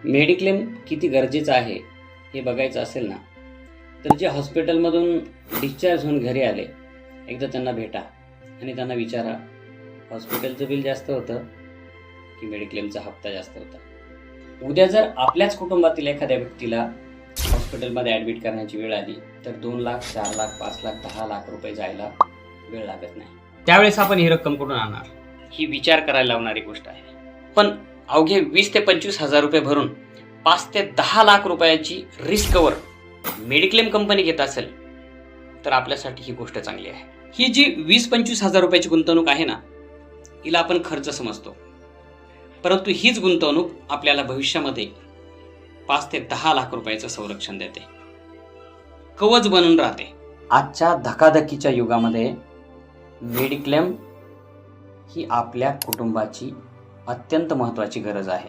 Mediclaim किती गरजेचं आहे हे बघायचं असेल ना, तर जे हॉस्पिटलमधून डिस्चार्ज होऊन घरी आले, एकदा त्यांना भेटा आणि त्यांना विचारा, हॉस्पिटलचं बिल जास्त होतं की मेडिक्लेमचा हप्ता जास्त होता. उद्या जर आपल्याच कुटुंबातील एखाद्या व्यक्तीला हॉस्पिटलमध्ये ॲडमिट करण्याची वेळ आली तर 2 लाख, 4 लाख, 5 लाख, 10 लाख रुपये जायला वेळ लागत नाही. त्यावेळेस आपण ही रक्कम कुठून आणणार, ही विचार करायला लावणारी गोष्ट आहे. पण अवघे 20 ते 25 हजार रुपये भरून 5 ते 10 लाख रुपयाची रिस्क कव्हर मेडिक्लेम कंपनी घेत असेल तर आपल्यासाठी ही गोष्ट चांगली आहे. ही जी 20-25 हजार रुपयाची गुंतवणूक आहे ना, हिला आपण खर्च समजतो, परंतु हीच गुंतवणूक आपल्याला भविष्यामध्ये 5 ते 10 लाख रुपयाचं संरक्षण देते, कवच बनून राहते. आजच्या धकाधकीच्या युगामध्ये मेडिक्लेम ही आपल्या कुटुंबाची अत्यंत महत्त्वाची गरज आहे.